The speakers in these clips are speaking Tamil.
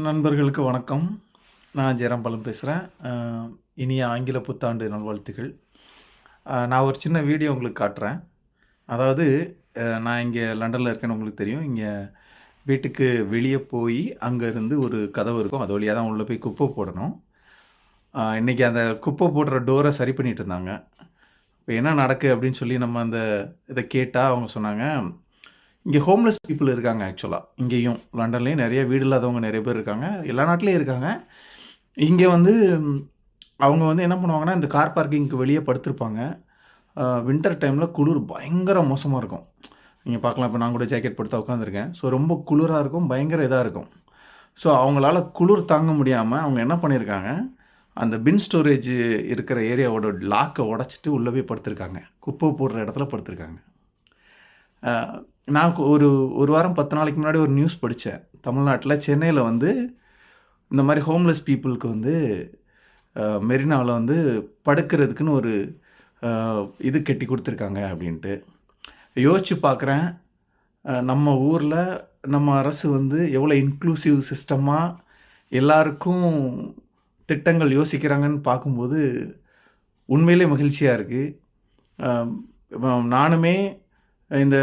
நண்பர்களுக்கு வணக்கம். நான் ஜெயராம்பாலம் பேசுகிறேன். இனிய ஆங்கில புத்தாண்டு நல்வாழ்த்துக்கள். நான் ஒரு சின்ன வீடியோ உங்களுக்கு காட்டுறேன். அதாவது நான் இங்கே லண்டனில் இருக்கேன்னு உங்களுக்கு தெரியும். இங்கே வீட்டுக்கு வெளியே போய் அங்கே இருந்து ஒரு கதவு இருக்கும். அது வழியாக தான் உள்ளே போய் குப்பை போடணும். இன்றைக்கி அந்த குப்பை போடுற டோரை சரி பண்ணிட்டு இருந்தாங்க. இப்போ என்ன நடக்குது அப்படின்னு சொல்லி நம்ம அந்த இதை கேட்டால் அவங்க சொன்னாங்க, இங்கே ஹோம்லெஸ் பீப்புள் இருக்காங்க ஆக்சுவலாக. இங்கேயும் லண்டன்லேயும் நிறைய வீடு இல்லாதவங்க நிறைய பேர் இருக்காங்க. எல்லா நாட்டிலையும் இருக்காங்க. இங்கே வந்து அவங்க வந்து என்ன பண்ணுவாங்கன்னா, இந்த கார் பார்க்கிங்க்கு வெளியே படுத்திருப்பாங்க. வின்டர் டைமில் குளிர் பயங்கர மோசமாக இருக்கும். நீங்கள் பார்க்கலாம், இப்போ நான் கூட ஜாக்கெட் போட்டு தான் உட்காந்துருக்கேன். ஸோ ரொம்ப குளிராக இருக்கும், பயங்கர இதாக இருக்கும். ஸோ அவங்களால குளிர் தாங்க முடியாமல் அவங்க என்ன பண்ணியிருக்காங்க, அந்த பின் ஸ்டோரேஜ் இருக்கிற ஏரியாவோட லாக்கை உடச்சிட்டு உள்ளே போய் படுத்திருக்காங்க. குப்பை போடுற இடத்துல படுத்திருக்காங்க. நான் ஒரு வாரம் 10 நாளைக்கு முன்னாடி ஒரு நியூஸ் படித்தேன். தமிழ்நாட்டில் சென்னையில் வந்து இந்த மாதிரி ஹோம்லெஸ் பீப்புளுக்கு வந்து மெரினாவில் வந்து படுக்கிறதுக்குன்னு ஒரு இது கட்டி கொடுத்துருக்காங்க அப்படின்ட்டு. யோசித்து பார்க்குறேன், நம்ம ஊரில் நம்ம அரசு வந்து எவ்வளோ இன்க்ளூசிவ் சிஸ்டமாக எல்லாருக்கும் திட்டங்கள் யோசிக்கிறாங்கன்னு பார்க்கும்போது உண்மையிலே மகிழ்ச்சியாக இருக்குது. நானுமே இந்த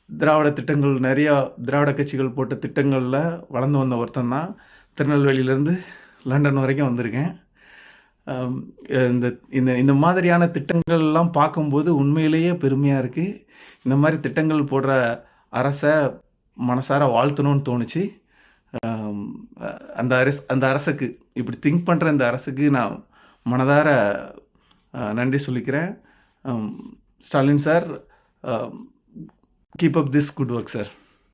திராவிட திட்டங்கள், நிறையா திராவிட கட்சிகள் போட்ட திட்டங்களில் வளர்ந்து வந்த ஒருத்தன் தான். திருநெல்வேலியிலேருந்து லண்டன் வரைக்கும் வந்திருக்கேன். இந்த இந்த இந்த மாதிரியான திட்டங்கள்லாம் பார்க்கும்போது உண்மையிலேயே பெருமையாக இருக்குது. இந்த மாதிரி திட்டங்கள் போடுற அரசை மனசார வாழ்த்தணும்னு தோணுச்சு. அந்த அரசுக்கு, இப்படி திங்க் பண்ணுற இந்த அரசுக்கு நான் மனதார நன்றி சொல்லிக்கிறேன். Stalin sir, keep up this good work, sir.